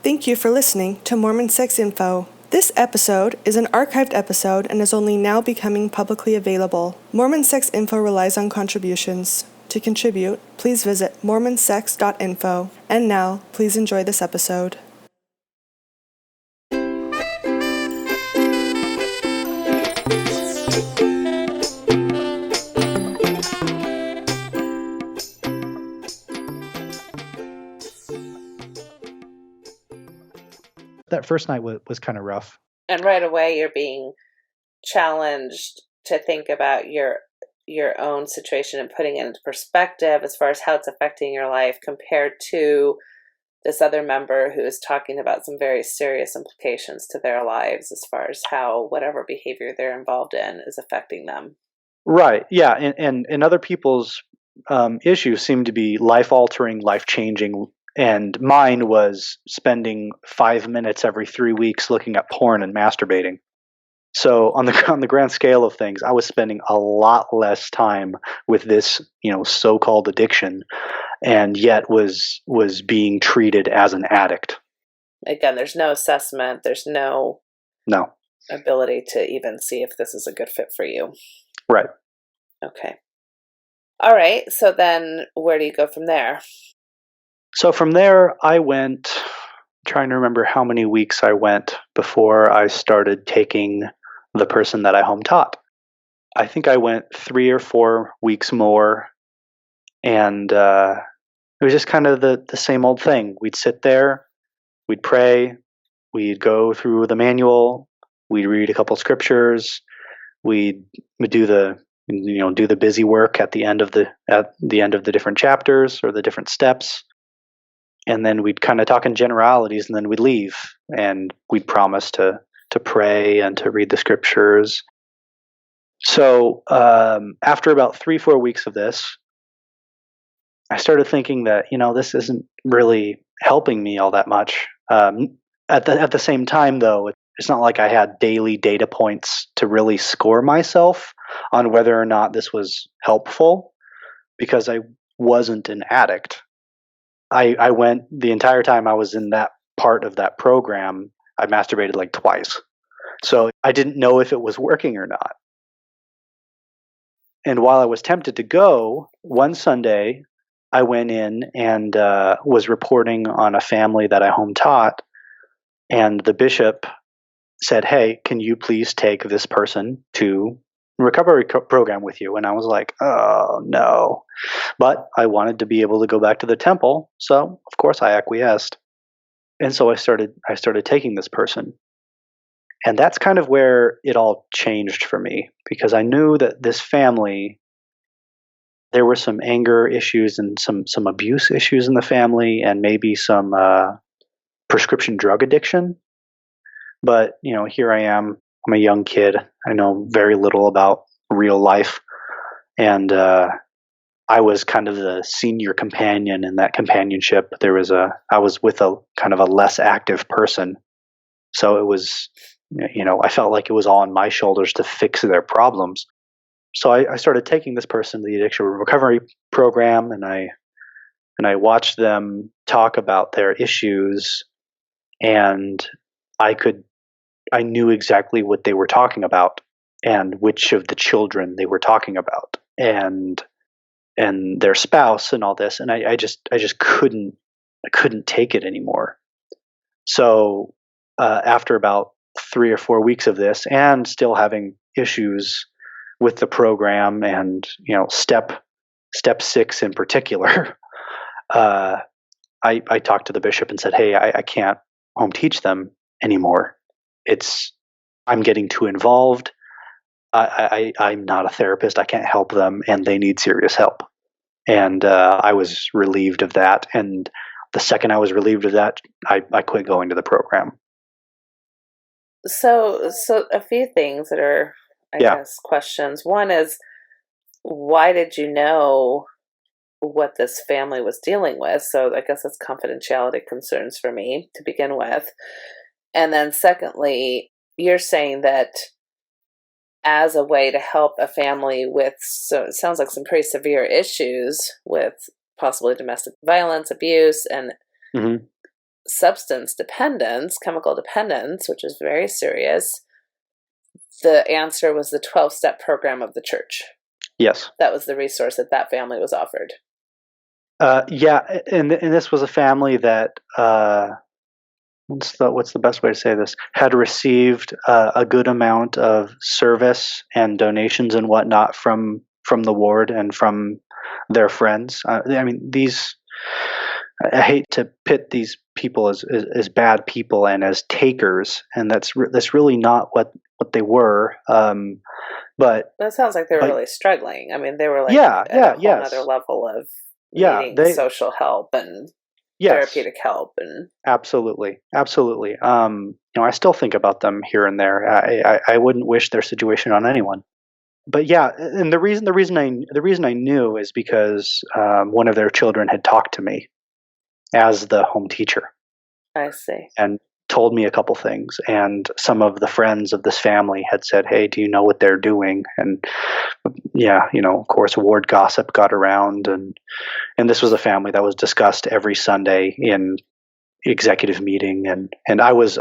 Thank you for listening to Mormon Sex Info. This episode is an archived episode and is only now becoming publicly available. Mormon Sex Info relies on contributions. To contribute, please visit mormonsex.info. And now, please enjoy this episode. That first night was kind of rough. And right away you're being challenged to think about your own situation and putting it into perspective as far as how it's affecting your life compared to this other member who is talking about some very serious implications to their lives as far as how whatever behavior they're involved in is affecting them. Right. Yeah. And other people's issues seem to be life-altering, life-changing. And mine was spending 5 minutes every 3 weeks looking at porn and masturbating. So on the grand scale of things, I was spending a lot less time with this, so-called addiction, and yet was being treated as an addict. Again, there's no assessment. There's no ability to even see if this is a good fit for you. Right. Okay. All right. So then where do you go from there? So from there, I went, trying to remember how many weeks I went before I started taking the person that I home taught. I think I went 3 or 4 weeks more, and it was just kind of the same old thing. We'd sit there, we'd pray, we'd go through the manual, we'd read a couple scriptures, we'd do the busy work at the end of the different chapters or the different steps. And then we'd kind of talk in generalities, and then we'd leave, and we'd promise to pray and to read the scriptures. So after about 3-4 weeks of this, I started thinking that this isn't really helping me all that much. At the same time, though, it's not like I had daily data points to really score myself on whether or not this was helpful, because I wasn't an addict. I went the entire time I was in that part of that program, I masturbated like twice. So I didn't know if it was working or not. And while I was tempted to go, one Sunday I went in and was reporting on a family that I home taught. And the bishop said, "Hey, can you please take this person to recovery program with you?" And I was like, "Oh no." But I wanted to be able to go back to the temple, so of course I acquiesced. And so I started taking this person. And that's kind of where it all changed for me, because I knew that this family, there were some anger issues and some abuse issues in the family, and maybe some prescription drug addiction. But, here I am. I'm a young kid. I know very little about real life. And I was kind of the senior companion in that companionship. I was with a kind of a less active person. So it was, I felt like it was all on my shoulders to fix their problems. So I started taking this person to the Addiction Recovery Program, and I watched them talk about their issues, and I knew exactly what they were talking about and which of the children they were talking about and their spouse and all this. And I just couldn't take it anymore. So after about 3 or 4 weeks of this, and still having issues with the program, and step 6 in particular, I talked to the bishop and said, "Hey, I can't home teach them anymore. I'm getting too involved. I'm not a therapist. I can't help them, and they need serious help." And I was relieved of that. And the second I was relieved of that, I quit going to the program. So a few things that are, I guess, questions. One is, why did you know what this family was dealing with? So I guess that's confidentiality concerns for me to begin with. And then secondly, you're saying that as a way to help a family with, so it sounds like some pretty severe issues with possibly domestic violence, abuse, and substance dependence, chemical dependence, which is very serious, the answer was the 12-step program of the church. Yes. That was the resource that family was offered. Yeah, and this was a family that what's the best way to say this? Had received a good amount of service and donations and whatnot from the ward and from their friends. I mean, I hate to pit these people as bad people and as takers, and that's really not what they were. But that sounds like they were really struggling. I mean, they were like at a whole other level of needing social help and therapeutic help, and absolutely. I still think about them here and there. I wouldn't wish their situation on anyone. But yeah, and the reason I knew is because one of their children had talked to me as the home teacher. I see. And told me a couple things, and some of the friends of this family had said, "Hey, do you know what they're doing?" And yeah, of course, ward gossip got around, and this was a family that was discussed every Sunday in executive meeting, and I was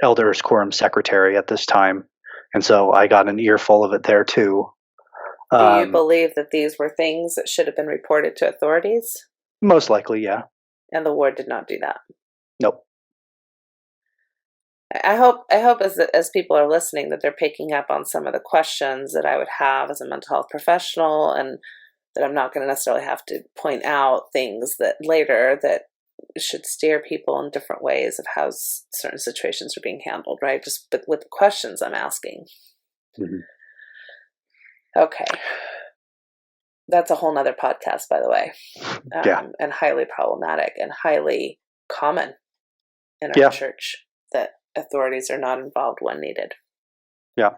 elders quorum secretary at this time, and so I got an earful of it there too. Do you believe that these were things that should have been reported to authorities? Most likely, yeah. And the ward did not do that. Nope. I hope as people are listening that they're picking up on some of the questions that I would have as a mental health professional, and that I'm not going to necessarily have to point out things that later that should steer people in different ways of how certain situations are being handled, right? Just with the questions I'm asking. Mm-hmm. Okay. That's a whole nother podcast, by the way. And highly problematic and highly common in our church, that authorities are not involved when needed. Yeah.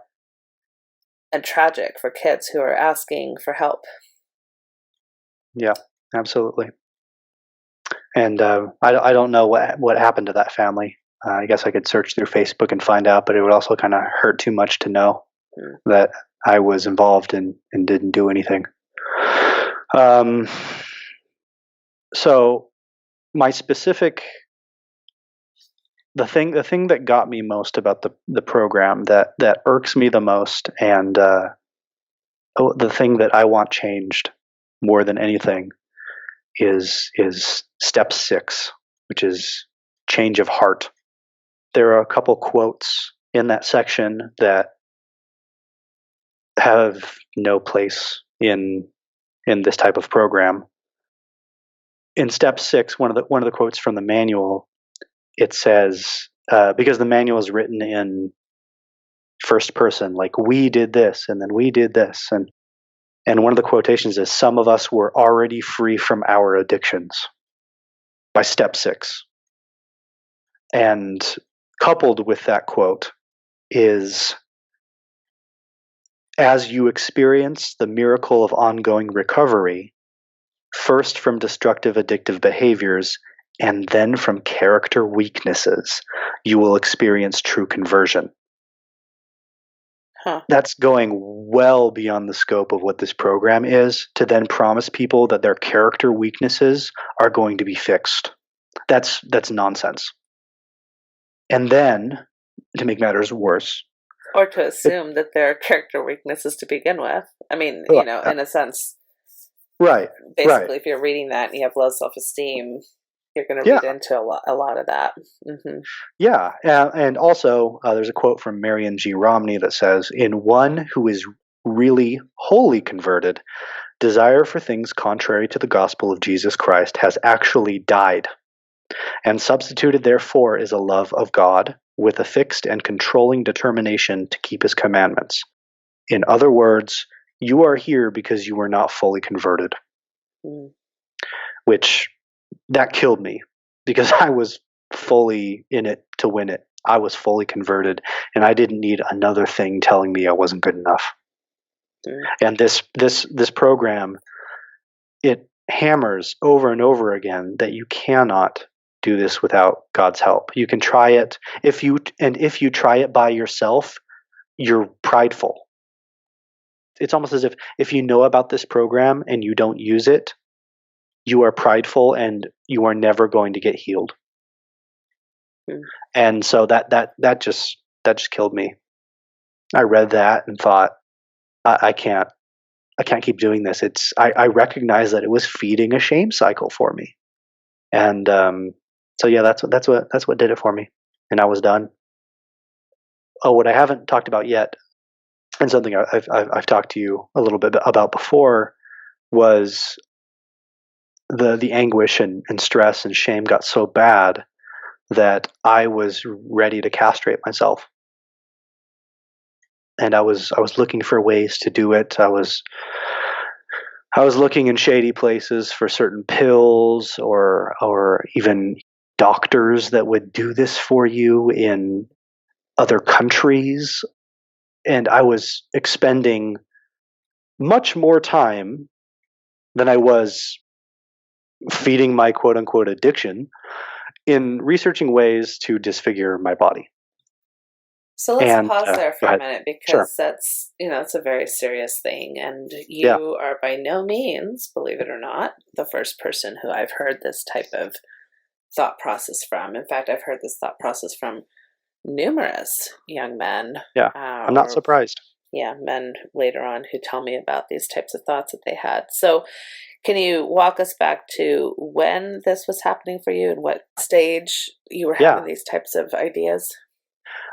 And tragic for kids who are asking for help. Yeah, absolutely. And I don't know what happened to that family. I guess I could search through Facebook and find out, but it would also kind of hurt too much to know that I was involved and didn't do anything. So my specific, the thing that got me most about the program, that irks me the most, and the thing that I want changed more than anything is step 6, which is change of heart. There are a couple quotes in that section that have no place in this type of program. In step 6, one of the quotes from the manual, it says, because the manual is written in first person, like we did this and then we did this, and one of the quotations is, "Some of us were already free from our addictions by step 6." And coupled with that quote is, "As you experience the miracle of ongoing recovery, first from destructive addictive behaviors and then from character weaknesses, you will experience true conversion." That's going well beyond the scope of what this program is, to then promise people that their character weaknesses are going to be fixed. That's nonsense. And then, to make matters worse, or to assume that there are character weaknesses to begin with. I mean, in a sense, right? Basically, if you're reading that and you have low self-esteem, you're going to read into a lot of that. Mm-hmm. Yeah, and also there's a quote from Marion G. Romney that says, "In one who is really wholly converted, desire for things contrary to the gospel of Jesus Christ has actually died, and substituted therefore is a love of God with a fixed and controlling determination to keep his commandments. In other words, you are here because you were not fully converted." Which, that killed me, because I was fully in it to win it. I was fully converted, and I didn't need another thing telling me I wasn't good enough. And this program, it hammers over and over again that you cannot do this without God's help. You can try it. If you try it by yourself, you're prideful. It's almost as if you know about this program and you don't use it, you are prideful and you are never going to get healed. And so that just killed me. I read that and thought, I can't keep doing this. I recognize that it was feeding a shame cycle for me. And so yeah, that's what did it for me. And I was done. Oh, what I haven't talked about yet, and something I've talked to you a little bit about before, was the anguish and stress and shame got so bad that I was ready to castrate myself. And I was looking for ways to do it. I was looking in shady places for certain pills or even doctors that would do this for you in other countries. And I was expending much more time than I was feeding my quote unquote addiction in researching ways to disfigure my body. So let's pause there for a minute, because Sure. that's, it's a very serious thing. And you are by no means, believe it or not, the first person who I've heard this type of thought process from. In fact, I've heard this thought process from numerous young men. Yeah, I'm not surprised. Yeah, men later on who tell me about these types of thoughts that they had. So can you walk us back to when this was happening for you and what stage you were having these types of ideas?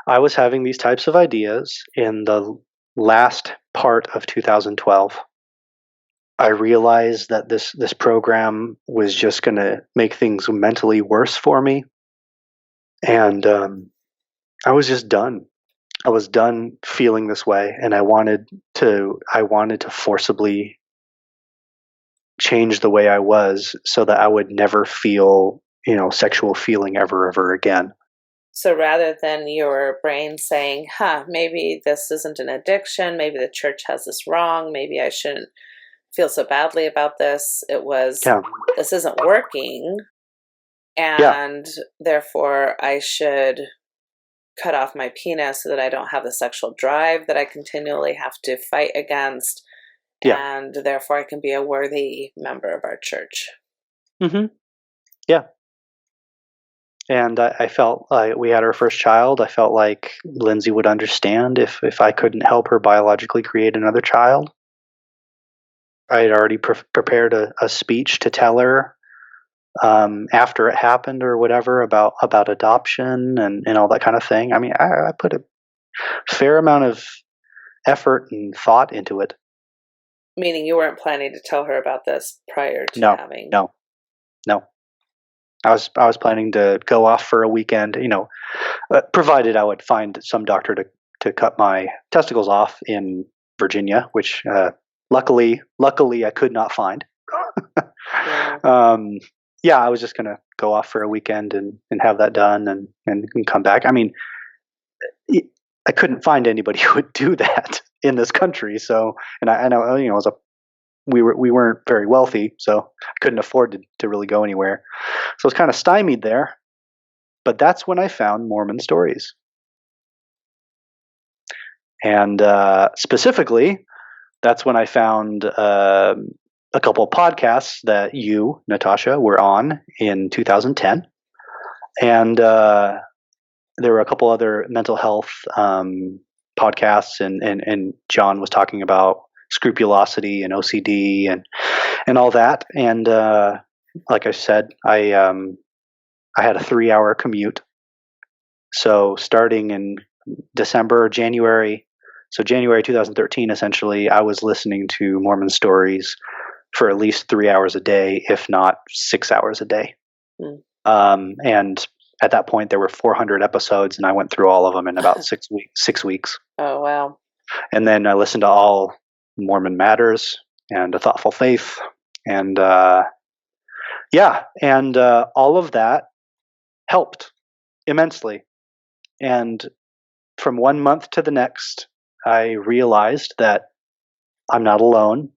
I was having these types of ideas in the last part of 2012. I realized that this program was just going to make things mentally worse for me. And I was just done. I was done feeling this way, and I wanted to forcibly change the way I was so that I would never feel, sexual feeling ever again. So rather than your brain saying, maybe this isn't an addiction, maybe the church has this wrong, maybe I shouldn't feel so badly about this, it was, this isn't working, and therefore I should cut off my penis so that I don't have the sexual drive that I continually have to fight against, and therefore I can be a worthy member of our church. Mm-hmm. Yeah. And I felt like we had our first child. I felt like Lindsay would understand if I couldn't help her biologically create another child. I had already prepared a speech to tell her after it happened or whatever about adoption and all that kind of thing. I mean, I put a fair amount of effort and thought into it. Meaning you weren't planning to tell her about this prior to having? No. I was planning to go off for a weekend, provided I would find some doctor to cut my testicles off in Virginia, which luckily I could not find. I was just gonna go off for a weekend and have that done and come back. I mean, I couldn't find anybody who would do that in this country. So, and I know, we weren't very wealthy, so I couldn't afford to really go anywhere. So I was kind of stymied there. But that's when I found Mormon Stories. And specifically, that's when I found a couple of podcasts that you, Natasha, were on in 2010. And there were a couple other mental health podcasts, and John was talking about scrupulosity and OCD and all that. And like I said, I had a 3-hour commute. So starting in January 2013, essentially, I was listening to Mormon Stories for at least 3 hours a day, if not 6 hours a day. And at that point, there were 400 episodes, and I went through all of them in about 6 weeks. Oh, wow. And then I listened to all Mormon Matters and A Thoughtful Faith. And all of that helped immensely. And from 1 month to the next, I realized that I'm not alone.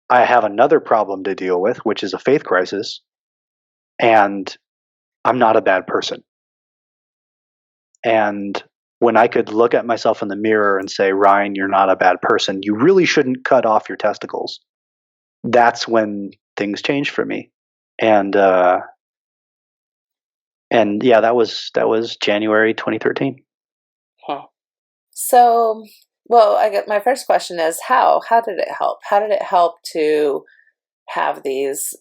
I have another problem to deal with, which is a faith crisis. And I'm not a bad person. And when I could look at myself in the mirror and say, Ryan, you're not a bad person, you really shouldn't cut off your testicles. That's when things changed for me. And And yeah, that was January 2013. Huh. So, well, I get my first question is how did it help? How did it help to have these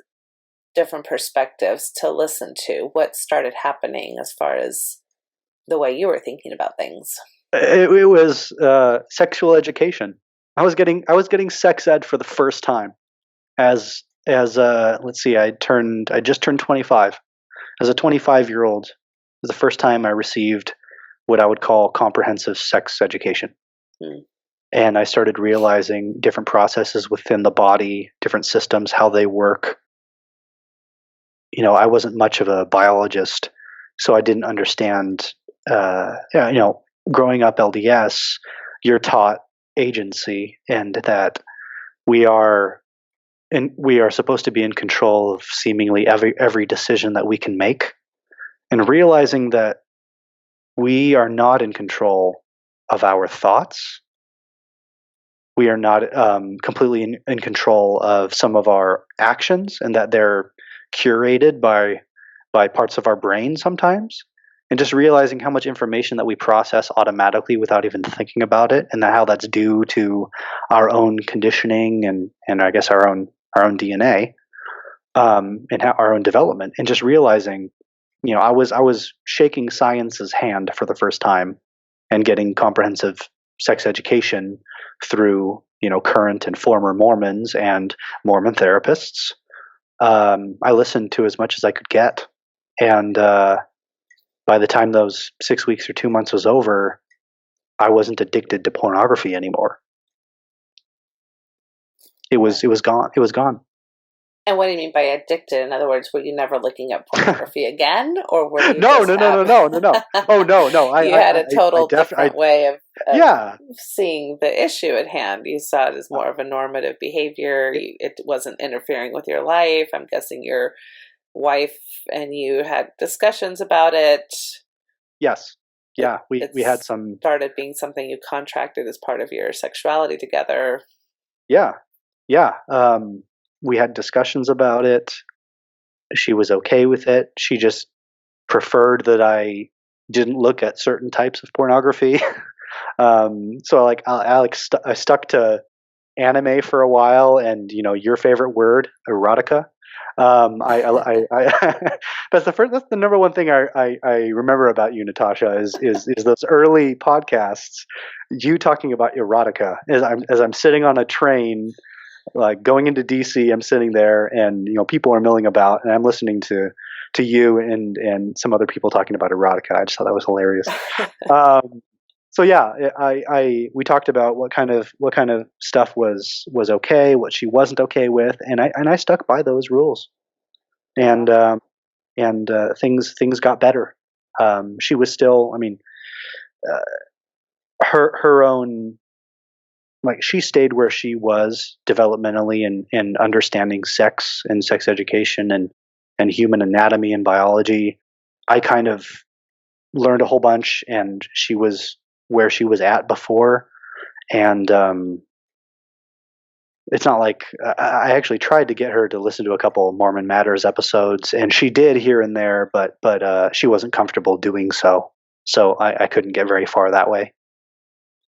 different perspectives to listen to? What started happening as far as the way you were thinking about things? It was sexual education. I was getting sex ed for the first time as let's see, I just turned 25. As a 25-year-old, it was the first time I received what I would call comprehensive sex education. Hmm. And I started realizing different processes within the body, different systems, how they work. You know, I wasn't much of a biologist, so I didn't understand. You know, growing up LDS, you're taught agency and that we are supposed to be in control of seemingly every decision that we can make, and realizing that we are not in control of our thoughts. We are not completely in control of some of our actions, and that they're curated by parts of our brain sometimes. And just realizing how much information that we process automatically without even thinking about it, and how that's due to our own conditioning and I guess our own DNA, and our own development. And just realizing, you know, I was shaking science's hand for the first time and getting comprehensive sex education through, you know, current and former Mormons and Mormon therapists. I listened to as much as I could get, and by the time those 6 weeks or 2 months was over, I wasn't addicted to pornography anymore. It was gone. It was gone. And what do you mean by addicted? In other words, were you never looking at pornography again, or were you No. just Oh no. You had a total different way of yeah. seeing the issue at hand. You saw it as more of a normative behavior. It wasn't interfering with your life. I'm guessing your wife and you had discussions about it. Yes. Yeah. We had some. Started being something you contracted as part of your sexuality together. Yeah. Yeah. We had discussions about it. She was okay with it. She just preferred that I didn't look at certain types of pornography. So like I stuck to anime for a while, and you know, your favorite word, erotica. That's the number one thing I remember about you, Natasha, is those early podcasts, you talking about erotica as I'm sitting on a train, like going into DC. I'm sitting there, and you know, people are milling about, and I'm listening to you and some other people talking about erotica. I just thought that was hilarious. So yeah, we talked about what kind of stuff was okay, what she wasn't okay with, and I stuck by those rules, and things got better. She was still, I mean, her own, like, she stayed where she was developmentally and understanding sex and sex education and human anatomy and biology. I kind of learned a whole bunch, and she was where she was at before. And it's not like I actually tried to get her to listen to a couple Mormon Matters episodes, and she did here and there, but she wasn't comfortable doing so. So I couldn't get very far that way.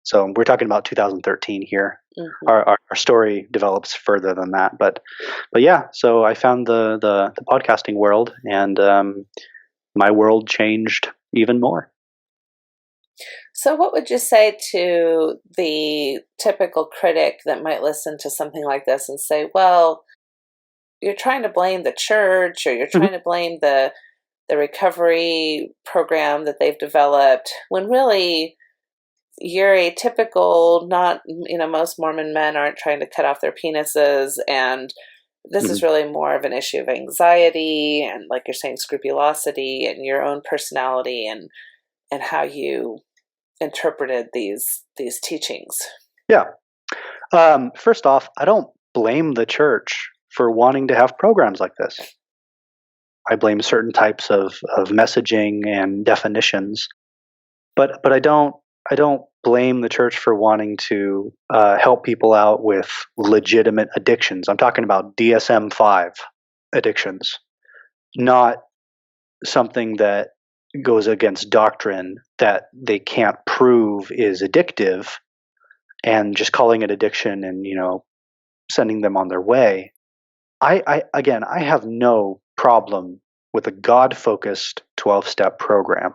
So we're talking about 2013 here. Mm-hmm. Our story develops further than that, but yeah. So I found the podcasting world, and my world changed even more. So what would you say to the typical critic that might listen to something like this and say, well, you're trying to blame the church, or you're trying to blame the recovery program that they've developed, when really you're a typical, not, you know, most Mormon men aren't trying to cut off their penises, and this is really more of an issue of anxiety and, like you're saying, scrupulosity and your own personality and how you interpreted these teachings. Yeah. First off, I don't blame the church for wanting to have programs like this. I blame certain types of messaging and definitions, but I don't blame the church for wanting to help people out with legitimate addictions. I'm talking about DSM-5 addictions, not something that goes against doctrine that they can't prove is addictive and just calling it addiction and, sending them on their way. I have no problem with a God-focused 12-step program.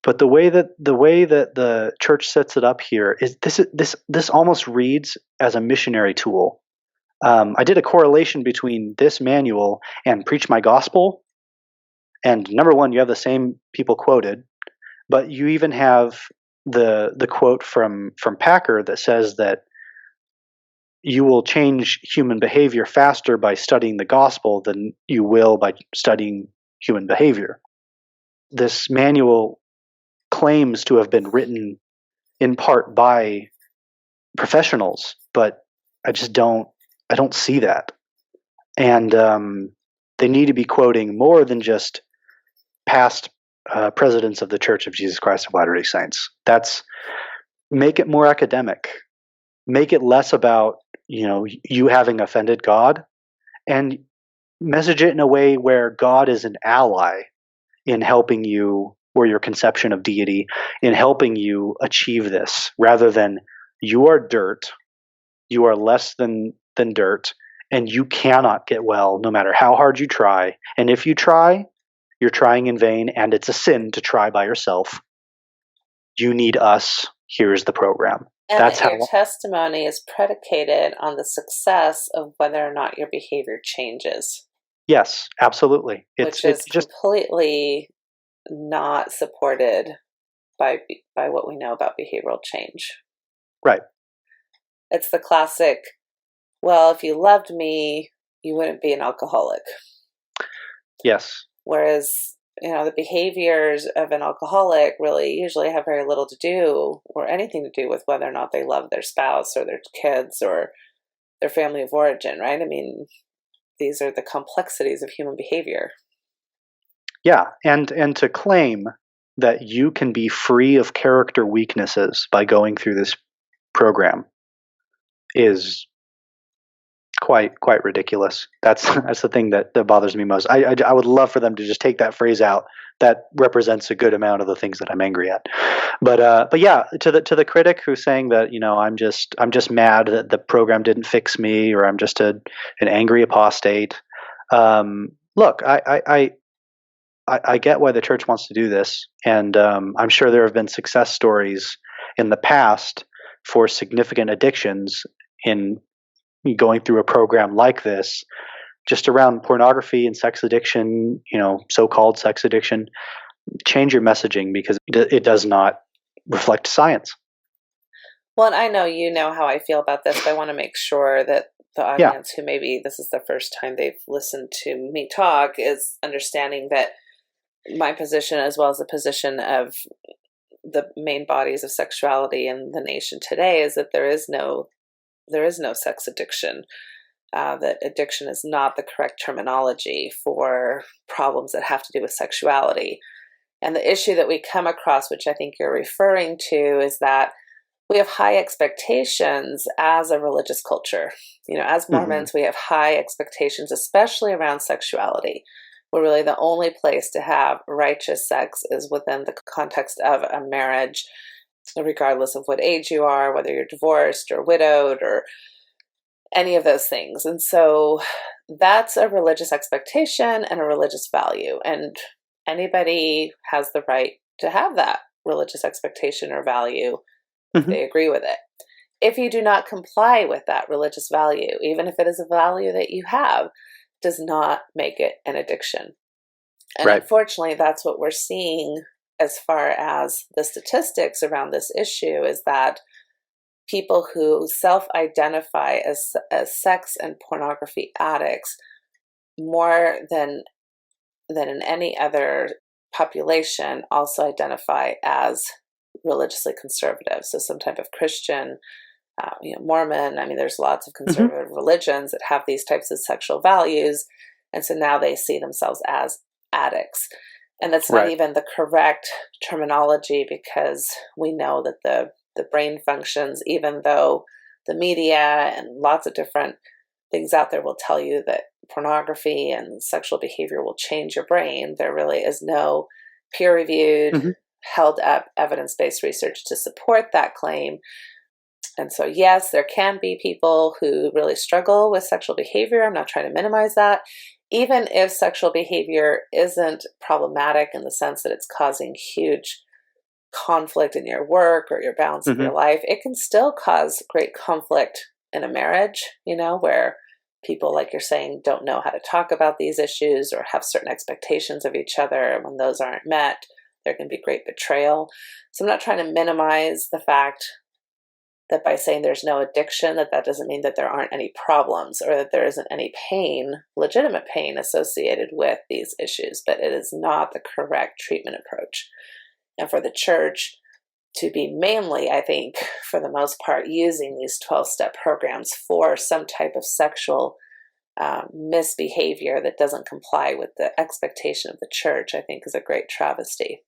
But the way that the church sets it up here is this almost reads as a missionary tool. I did a correlation between this manual and Preach My Gospel. And number one, you have the same people quoted, but you even have the quote from Packer that says that you will change human behavior faster by studying the gospel than you will by studying human behavior. This manual claims to have been written in part by professionals, but I don't see that. And they need to be quoting more than just past presidents of the Church of Jesus Christ of Latter-day Saints. Make it more academic. Make it less about, you having offended God, and message it in a way where God is an ally in helping you, or your conception of deity, in helping you achieve this, rather than you are dirt, you are less than dirt, and you cannot get well no matter how hard you try. And if you try, you're trying in vain, and it's a sin to try by yourself. You need us. Here's the program. And that's your testimony is predicated on the success of whether or not your behavior changes. Yes, absolutely. Which is just completely not supported by what we know about behavioral change. Right. It's the classic, well, if you loved me, you wouldn't be an alcoholic. Yes. Whereas, the behaviors of an alcoholic really usually have very little to do, or anything to do, with whether or not they love their spouse or their kids or their family of origin, right? I mean, these are the complexities of human behavior. Yeah, and to claim that you can be free of character weaknesses by going through this program is quite ridiculous. That's the thing that bothers me most. I would love for them to just take that phrase out. That represents a good amount of the things that I'm angry at. But yeah, to the critic who's saying that, I'm just mad that the program didn't fix me, or I'm just an angry apostate. Look, I get why the church wants to do this, and I'm sure there have been success stories in the past for significant addictions in going through a program like this, just around pornography and sex addiction, so-called sex addiction. Change your messaging, because it does not reflect science. Well, and I know you know how I feel about this, but I want to make sure that the audience, who maybe this is the first time they've listened to me talk, is understanding that my position, as well as the position of the main bodies of sexuality in the nation today, is that there is no sex addiction. That addiction is not the correct terminology for problems that have to do with sexuality. And the issue that we come across, which I think you're referring to, is that we have high expectations as a religious culture. As Mormons, we have high expectations, especially around sexuality. We're really the only place to have righteous sex is within the context of a marriage, regardless of what age you are, whether you're divorced or widowed or any of those things. And so that's a religious expectation and a religious value. And anybody has the right to have that religious expectation or value if they agree with it. If you do not comply with that religious value, even if it is a value that you have, does not make it an addiction. And unfortunately, that's what we're seeing as far as the statistics around this issue, is that people who self-identify as sex and pornography addicts, more than in any other population, also identify as religiously conservative. So some type of Christian, Mormon. I mean, there's lots of conservative religions that have these types of sexual values. And so now they see themselves as addicts. And that's not even the correct terminology, because we know that the brain functions, even though the media and lots of different things out there will tell you that pornography and sexual behavior will change your brain. There really is no peer-reviewed, Mm-hmm. held up evidence-based research to support that claim. And so, yes, there can be people who really struggle with sexual behavior. I'm not trying to minimize that. Even if sexual behavior isn't problematic in the sense that it's causing huge conflict in your work or your balance of your life, it can still cause great conflict in a marriage, where people, like you're saying, don't know how to talk about these issues or have certain expectations of each other. And when those aren't met, there can be great betrayal. So I'm not trying to minimize the fact that by saying there's no addiction, that doesn't mean that there aren't any problems or that there isn't any pain, legitimate pain associated with these issues, but it is not the correct treatment approach. And for the church to be mainly, I think, for the most part, using these 12-step programs for some type of sexual misbehavior that doesn't comply with the expectation of the church, I think is a great travesty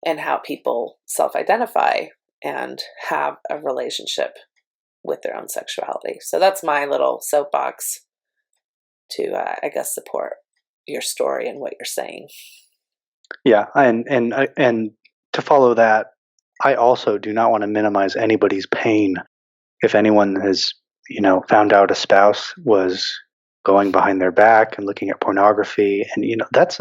in how people self-identify and have a relationship with their own sexuality. So that's my little soapbox to, I guess, support your story and what you're saying. Yeah, and to follow that, I also do not want to minimize anybody's pain. If anyone has, found out a spouse was going behind their back and looking at pornography, and that's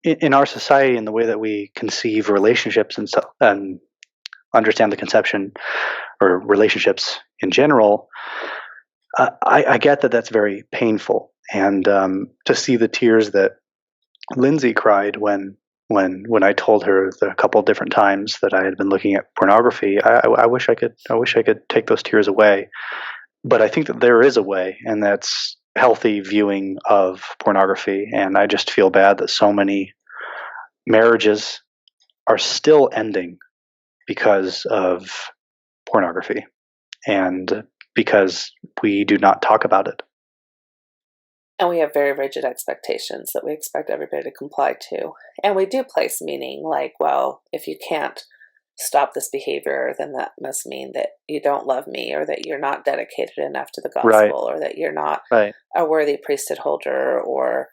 in our society, in the way that we conceive relationships and understand the conception or relationships in general, I get that that's very painful. And to see the tears that Lindsay cried when I told her the couple different times that I had been looking at pornography, I wish I could take those tears away. But I think that there is a way, and that's healthy viewing of pornography. And I just feel bad that so many marriages are still ending because of pornography and because we do not talk about it. And we have very rigid expectations that we expect everybody to comply to. And we do place meaning like, well, if you can't stop this behavior, then that must mean that you don't love me, or that you're not dedicated enough to the gospel, right, or that you're not right, a worthy priesthood holder, or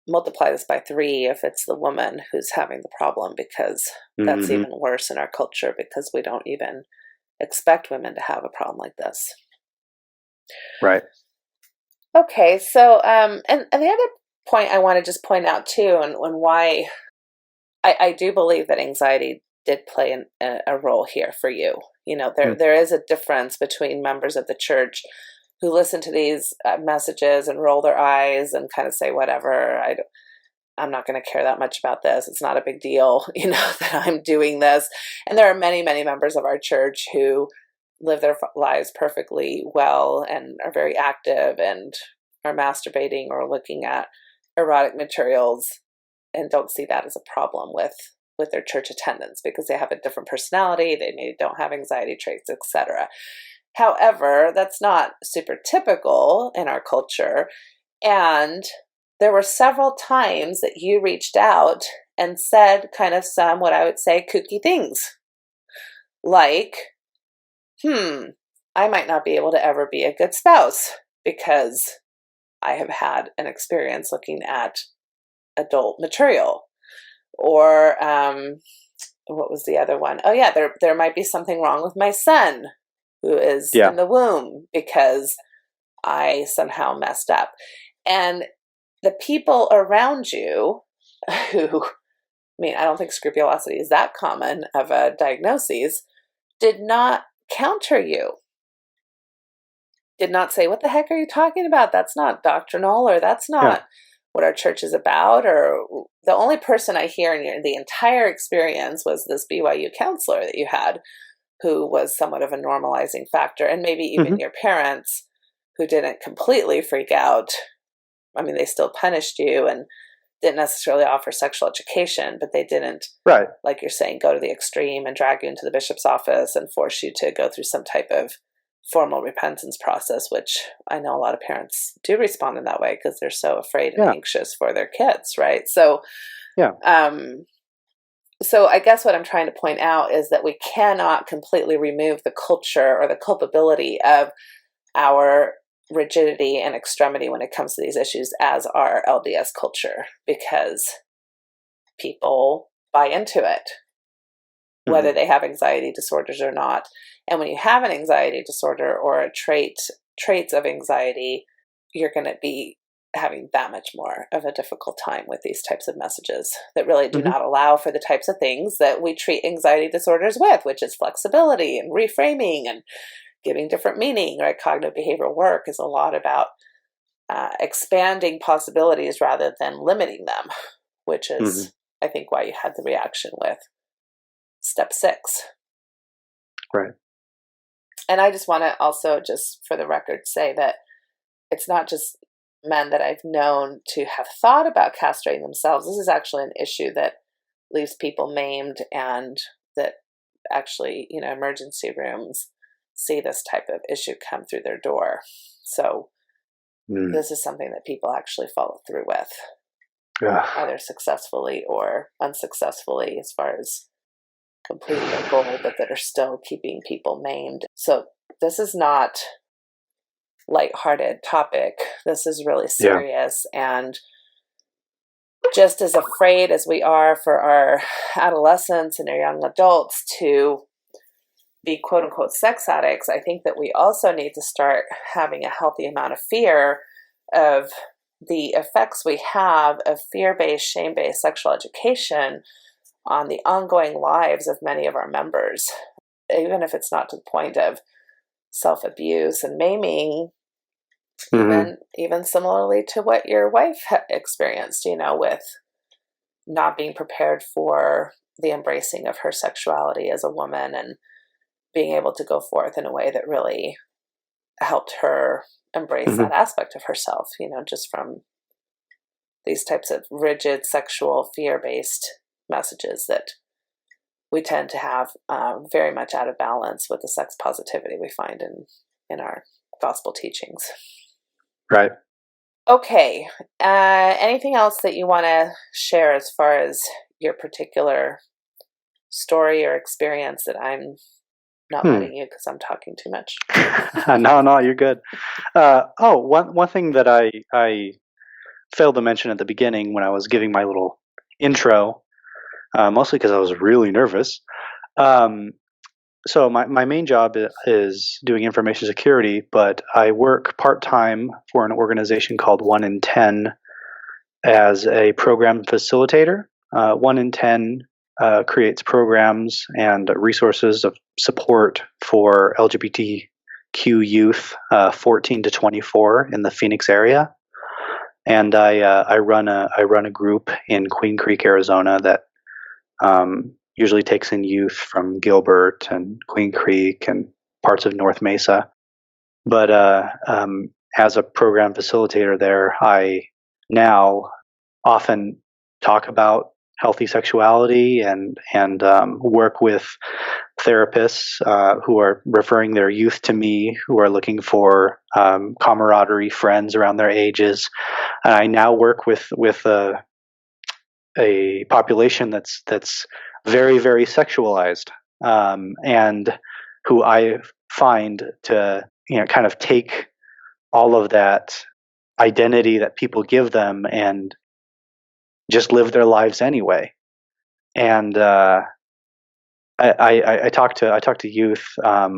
multiply this by 3 if it's the woman who's having the problem, because that's even worse in our culture, because we don't even expect women to have a problem like this. Right. Okay, so and the other point I want to just point out too, and why I do believe that anxiety did play a role here for you. There is a difference between members of the church who listen to these messages and roll their eyes and kind of say, whatever, I'm not going to care that much about this. It's not a big deal, that I'm doing this. And there are many, many members of our church who live their lives perfectly well and are very active and are masturbating or looking at erotic materials and don't see that as a problem with their church attendance, because they have a different personality, they maybe don't have anxiety traits, etc. However, that's not super typical in our culture. And there were several times that you reached out and said kind of some, what I would say, kooky things. Like, I might not be able to ever be a good spouse because I have had an experience looking at adult material. Or what was the other one? Oh yeah, there might be something wrong with my son who is in the womb because I somehow messed up. And the people around you who, I don't think scrupulosity is that common of a diagnosis, did not counter you. Did not say, what the heck are you talking about? That's not doctrinal, or that's not what our church is about. Or the only person I hear in the entire experience was this BYU counselor that you had, who was somewhat of a normalizing factor, and maybe even your parents, who didn't completely freak out. They still punished you and didn't necessarily offer sexual education, but they didn't, like you're saying, go to the extreme and drag you into the bishop's office and force you to go through some type of formal repentance process, which I know a lot of parents do respond in that way because they're so afraid and anxious for their kids, right? So, so I guess what I'm trying to point out is that we cannot completely remove the culture or the culpability of our rigidity and extremity when it comes to these issues as our LDS culture, because people buy into it, whether they have anxiety disorders or not. And when you have an anxiety disorder or a traits of anxiety, you're going to be having that much more of a difficult time with these types of messages that really do not allow for the types of things that we treat anxiety disorders with, which is flexibility and reframing and giving different meaning. Right? Cognitive behavioral work is a lot about expanding possibilities rather than limiting them, which is, I think, why you had the reaction with step 6. Right. And I just want to also, just for the record, say that it's not just men that I've known to have thought about castrating themselves. This is actually an issue that leaves people maimed, and that actually, emergency rooms see this type of issue come through their door. So this is something that people actually follow through with, either successfully or unsuccessfully, as far as completing their goal, but that are still keeping people maimed. So this is not lighthearted topic. This is really serious. And just as afraid as we are for our adolescents and our young adults to be quote unquote sex addicts, I think that we also need to start having a healthy amount of fear of the effects we have of fear-based, shame-based sexual education on the ongoing lives of many of our members, even if it's not to the point of self-abuse and maiming, even similarly to what your wife experienced, with not being prepared for the embracing of her sexuality as a woman and being able to go forth in a way that really helped her embrace that aspect of herself, just from these types of rigid sexual fear-based messages that we tend to have very much out of balance with the sex positivity we find in our gospel teachings. Right. Okay. Anything else that you want to share as far as your particular story or experience that I'm not letting you because I'm talking too much? No, you're good. One thing that I failed to mention at the beginning when I was giving my little intro, mostly because I was really nervous. So my main job is doing information security, but I work part-time for an organization called 1 in 10 as a program facilitator. 1 in 10 creates programs and resources of support for LGBTQ youth 14 to 24 in the Phoenix area. And I run a group in Queen Creek, Arizona that usually takes in youth from Gilbert and Queen Creek and parts of North Mesa. But as a program facilitator there, I now often talk about healthy sexuality and work with therapists who are referring their youth to me, who are looking for camaraderie, friends around their ages. And I now work with a population that's very, very sexualized, and who I find to kind of take all of that identity that people give them and just live their lives anyway. And I talk to youth. I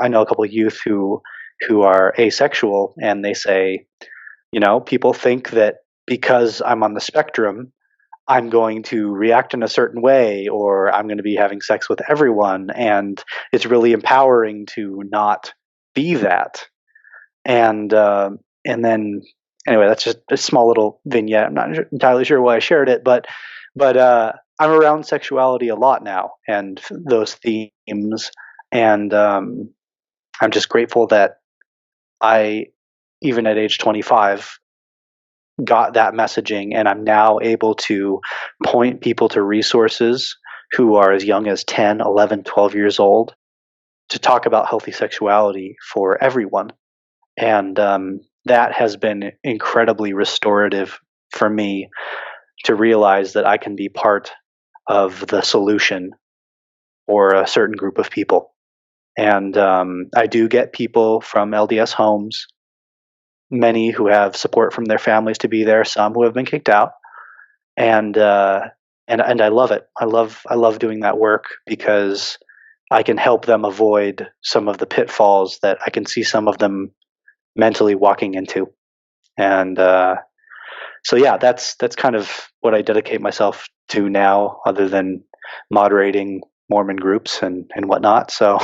know a couple of youth who are asexual, and they say, people think that because I'm on the spectrum, I'm going to react in a certain way, or I'm going to be having sex with everyone, and it's really empowering to not be that. And then anyway, that's just a small little vignette. I'm not entirely sure why I shared it, but I'm around sexuality a lot now and those themes, and I'm just grateful that I, even at age 25, got that messaging, and I'm now able to point people to resources who are as young as 10, 11, 12 years old to talk about healthy sexuality for everyone. And that has been incredibly restorative for me to realize that I can be part of the solution for a certain group of people. And I do get people from LDS homes many who have support from their families to be there, some who have been kicked out, and I love it. I love doing that work because I can help them avoid some of the pitfalls that I can see some of them mentally walking into. And so yeah, that's kind of what I dedicate myself to now, other than moderating Mormon groups and whatnot. So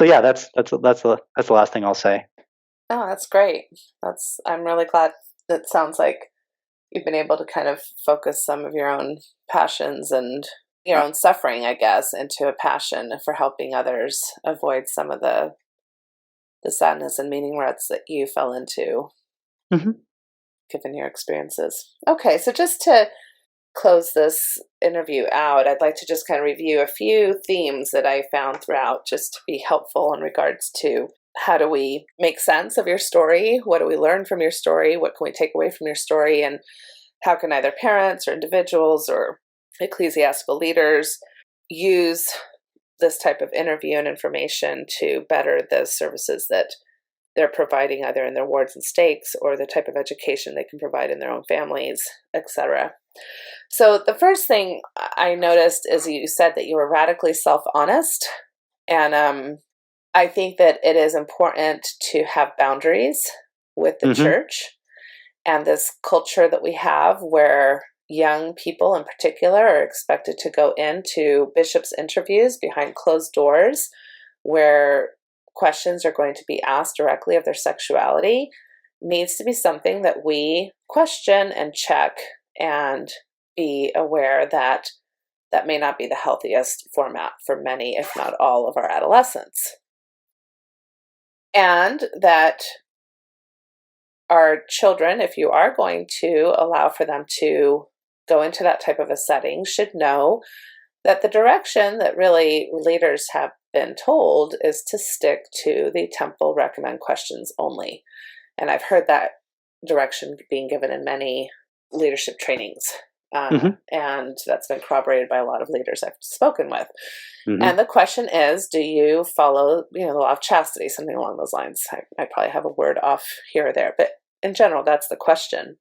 yeah, that's the last thing I'll say. Oh, that's great. I'm really glad. That sounds like you've been able to kind of focus some of your own passions and your own suffering, I guess, into a passion for helping others avoid some of the sadness and meaning ruts that you fell into, Mm-hmm. given your experiences. Okay, so just to close this interview out, I'd like to just kind of review a few themes that I found throughout, just to be helpful in regards to how do we make sense of your story? What do we learn from your story? What can we take away from your story? And how can either parents or individuals or ecclesiastical leaders use this type of interview and information to better the services that they're providing either in their wards and stakes, or the type of education they can provide in their own families, etc. So the first thing I noticed is you said that you were radically self-honest. And I think that it is important to have boundaries with the Mm-hmm. church and this culture that we have where young people in particular are expected to go into bishops' interviews behind closed doors, where questions are going to be asked directly of their sexuality, needs to be something that we question and check and be aware that that may not be the healthiest format for many, if not all, of our adolescents. And that our children, if you are going to allow for them to go into that type of a setting, should know that the direction that really leaders have been told is to stick to the temple recommend questions only. And I've heard that direction being given in many leadership trainings. And that's been corroborated by a lot of leaders I've spoken with. Mm-hmm. And the question is, do you follow, the law of chastity, something along those lines? I probably have a word off here or there, but in general, that's the question.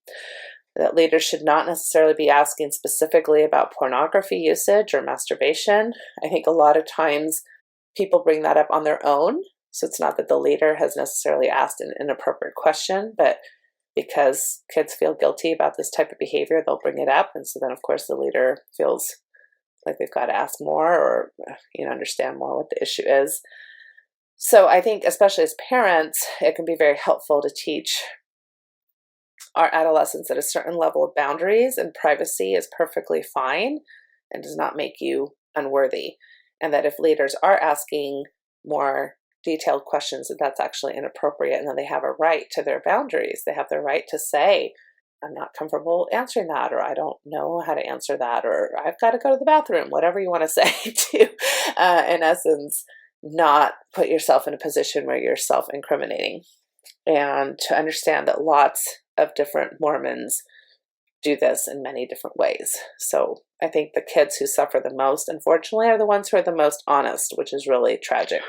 That leaders should not necessarily be asking specifically about pornography usage or masturbation. I think a lot of times people bring that up on their own. So it's not that the leader has necessarily asked an inappropriate question, but because kids feel guilty about this type of behavior, they'll bring it up. And so then, of course, the leader feels like they've got to ask more or, understand more what the issue is. So I think, especially as parents, it can be very helpful to teach our adolescents at a certain level of boundaries and privacy is perfectly fine and does not make you unworthy. And that if leaders are asking more detailed questions, that's actually inappropriate, and then they have a right to their boundaries. They have the right to say, I'm not comfortable answering that, or I don't know how to answer that, or I've got to go to the bathroom, whatever you want to say to, in essence, not put yourself in a position where you're self-incriminating. And to understand that lots of different Mormons do this in many different ways. So I think the kids who suffer the most, unfortunately, are the ones who are the most honest, which is really tragic.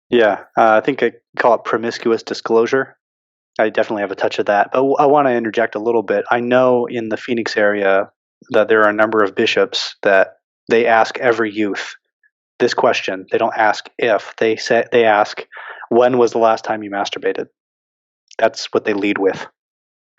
Yeah, I think I call it promiscuous disclosure. I definitely have a touch of that. But I want to interject a little bit. I know in the Phoenix area that there are a number of bishops that they ask every youth this question. They don't ask if. They ask, when was the last time you masturbated? That's what they lead with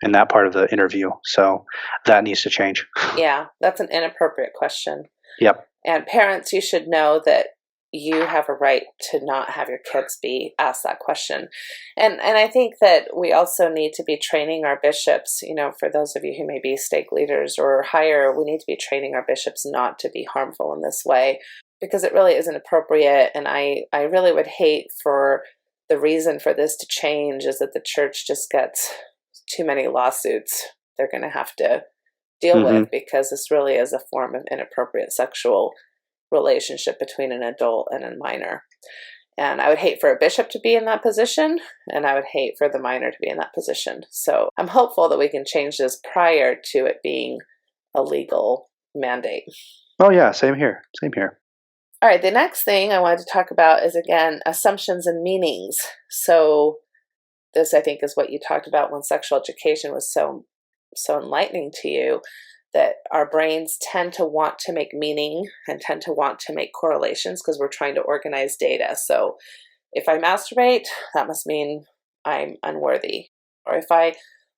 in that part of the interview. So that needs to change. Yeah, that's an inappropriate question. Yep. And parents, you should know that you have a right to not have your kids be asked that question. And I think that we also need to be training our bishops, for those of you who may be stake leaders or higher, we need to be training our bishops not to be harmful in this way, because it really isn't appropriate. And I really would hate for the reason for this to change is that the church just gets too many lawsuits they're going to have to deal with, because this really is a form of inappropriate sexual relationship between an adult and a minor. And I would hate for a bishop to be in that position, and I would hate for the minor to be in that position. So I'm hopeful that we can change this prior to it being a legal mandate. Oh yeah, same here. All right, the next thing I wanted to talk about is, again, assumptions and meanings. So this, I think, is what you talked about when sexual education was so enlightening to you, that our brains tend to want to make meaning and tend to want to make correlations because we're trying to organize data. So if I masturbate, that must mean I'm unworthy. Or if I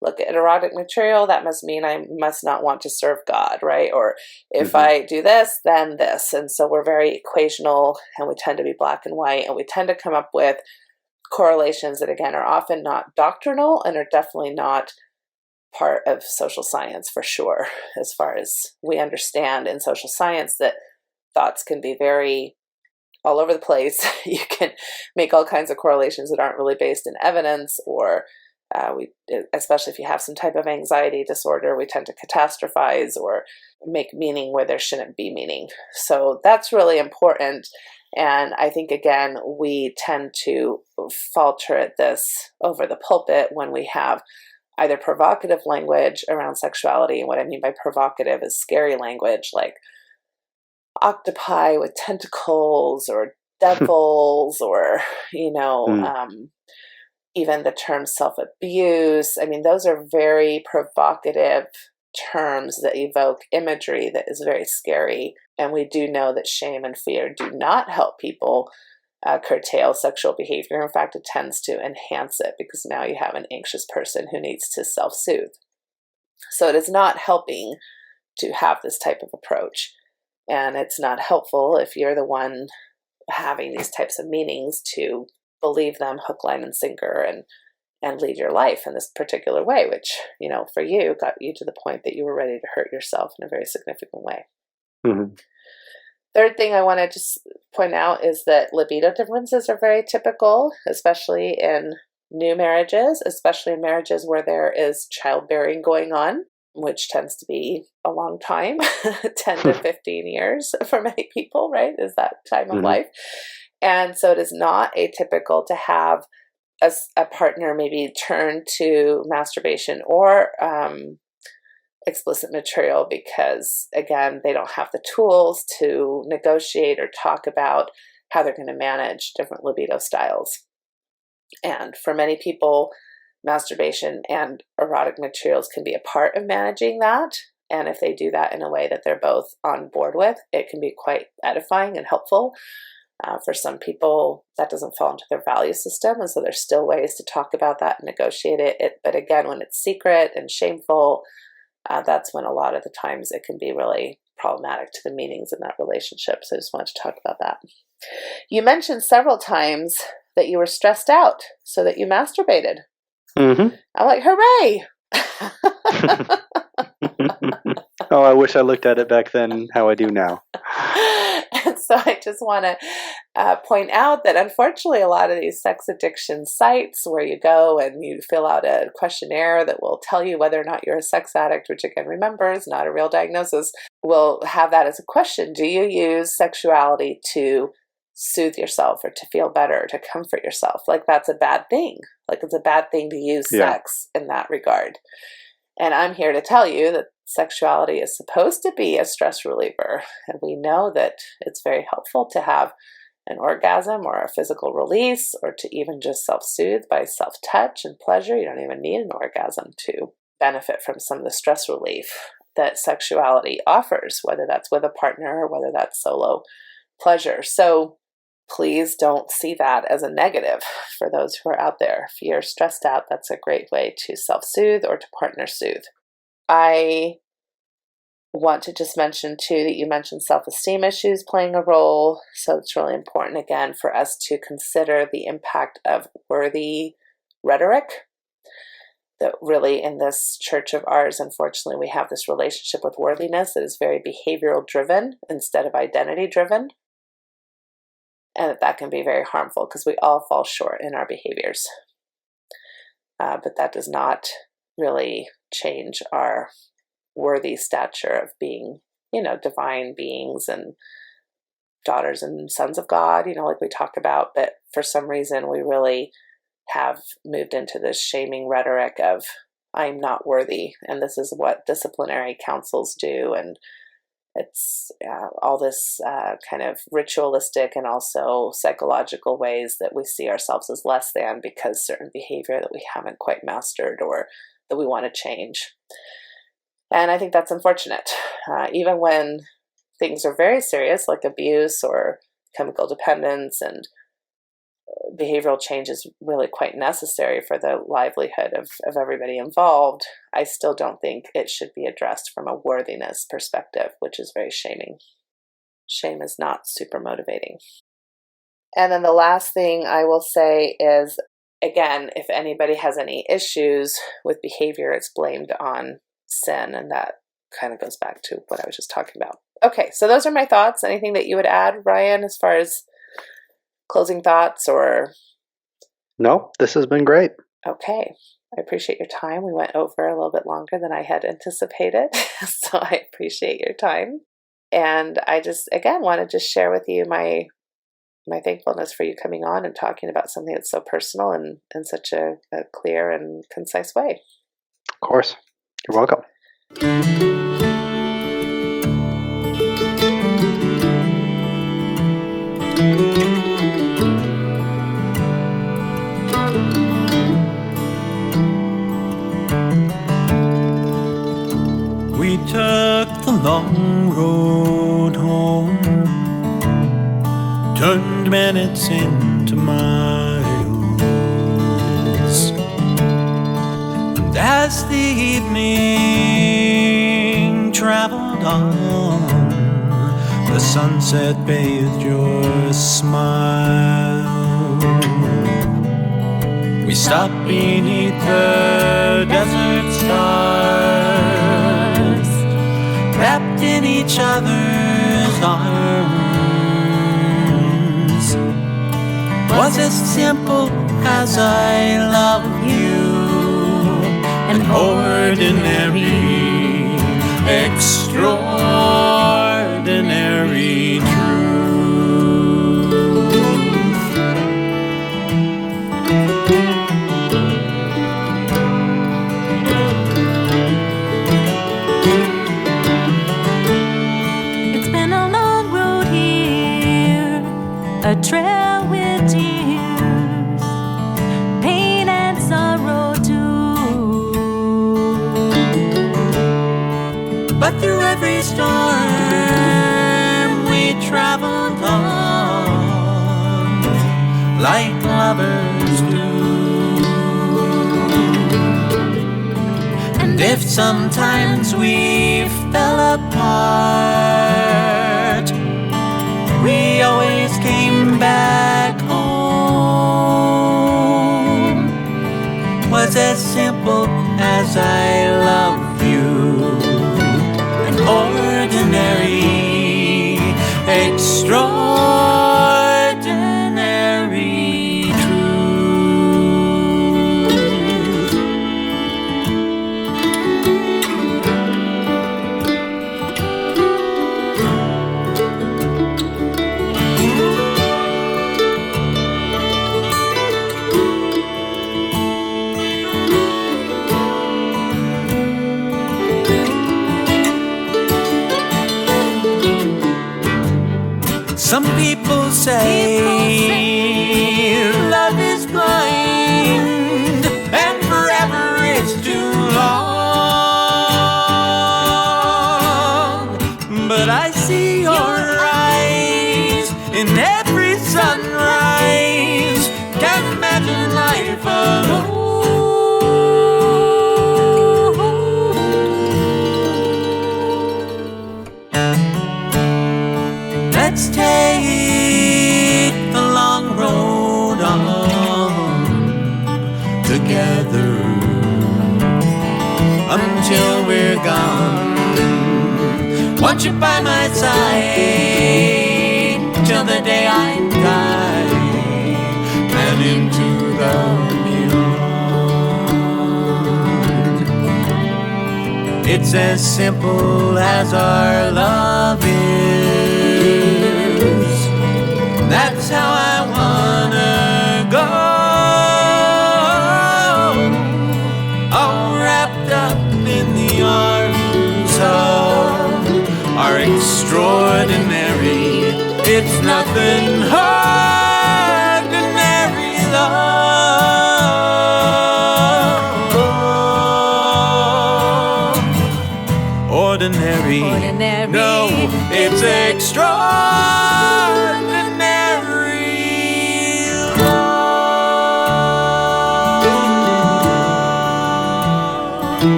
look at erotic material, that must mean I must not want to serve God, right? Or if I do this, then this. And so we're very equational, and we tend to be black and white, and we tend to come up with correlations that, again, are often not doctrinal and are definitely not part of social science for sure. As far as we understand in social science, that thoughts can be very all over the place. You can make all kinds of correlations that aren't really based in evidence, or especially if you have some type of anxiety disorder, we tend to catastrophize or make meaning where there shouldn't be meaning. So that's really important. And I think, again, we tend to falter at this over the pulpit when we have either provocative language around sexuality. And what I mean by provocative is scary language like octopi with tentacles or devils or, even the term self-abuse. I mean, those are very provocative terms that evoke imagery that is very scary. And we do know that shame and fear do not help people curtail sexual behavior. In fact, it tends to enhance it because now you have an anxious person who needs to self-soothe. So it is not helping to have this type of approach. And it's not helpful if you're the one having these types of meanings to believe them hook, line, and sinker and lead your life in this particular way, which, for you got you to the point that you were ready to hurt yourself in a very significant way. Mm-hmm. Third thing I want to just point out is that libido differences are very typical, especially in new marriages, especially in marriages where there is childbearing going on, which tends to be a long time, 10 to 15 years for many people, right? Is that time of life. And so it is not atypical to have a partner maybe turn to masturbation or explicit material because, again, they don't have the tools to negotiate or talk about how they're going to manage different libido styles. And for many people, masturbation and erotic materials can be a part of managing that. And if they do that in a way that they're both on board with, it can be quite edifying and helpful. For some people, that doesn't fall into their value system, and so there's still ways to talk about that and negotiate it. But again, when it's secret and shameful, that's when a lot of the times it can be really problematic to the meanings in that relationship. So I just wanted to talk about that. You mentioned several times that you were stressed out, so that you masturbated. I'm like, hooray! Oh, I wish I looked at it back then how I do now. And so I just want to point out that unfortunately a lot of these sex addiction sites where you go and you fill out a questionnaire that will tell you whether or not you're a sex addict, which again, remember, is not a real diagnosis, will have that as a question. Do you use sexuality to soothe yourself or to feel better, to comfort yourself? Like that's a bad thing. Like it's a bad thing to use sex in that regard. And I'm here to tell you that sexuality is supposed to be a stress reliever. And we know that it's very helpful to have an orgasm or a physical release, or to even just self-soothe by self-touch and pleasure. You don't even need an orgasm to benefit from some of the stress relief that sexuality offers, whether that's with a partner or whether that's solo pleasure. So please don't see that as a negative for those who are out there. If you're stressed out, that's a great way to self-soothe or to partner soothe. I want to just mention too that you mentioned self-esteem issues playing a role. So it's really important, again, for us to consider the impact of worthy rhetoric. That really in this church of ours, unfortunately, we have this relationship with worthiness that is very behavioral driven instead of identity driven. And that can be very harmful because we all fall short in our behaviors. But that does not really change our worthy stature of being, divine beings and daughters and sons of God, like we talk about. But for some reason, we really have moved into this shaming rhetoric of, I'm not worthy. And this is what disciplinary councils do. And It's all this kind of ritualistic and also psychological ways that we see ourselves as less than because certain behavior that we haven't quite mastered or that we want to change. And I think that's unfortunate. Even when things are very serious, like abuse or chemical dependence, and behavioral change is really quite necessary for the livelihood of everybody involved, I still don't think it should be addressed from a worthiness perspective, which is very shaming. Shame is not super motivating. And then the last thing I will say is, again, if anybody has any issues with behavior, it's blamed on sin, and that kind of goes back to what I was just talking about. Okay, so those are my thoughts. Anything that you would add, Ryan, as far as closing thoughts or? No, this has been great. Okay. I appreciate your time. We went over a little bit longer than I had anticipated, so I appreciate your time. And I just, again, want to just share with you my thankfulness for you coming on and talking about something that's so personal and in such a clear and concise way. Of course. You're welcome. We took the long road home, turned minutes into miles, and as the evening traveled on, the sunset bathed your smile. We stopped beneath the desert stars, wrapped in each other's arms. Was as simple as I love you, an ordinary, extraordinary truth. A trail with tears, pain and sorrow too. But through every storm we traveled on, like lovers do. And if sometimes we fell apart, we always came back home. Was as simple as I love you, an ordinary, extraordinary truth. Some people say love is blind and forever is too long. But I see your eyes in every sunrise. Can't imagine life alone. Let's take the long road on together until we're gone. Want you by my side till the day I die and into the beyond. It's as simple as our love is. That's how I wanna go, all wrapped up in the arms of our It's nothing ordinary love. Ordinary. Ordinary. No, it's extraordinary.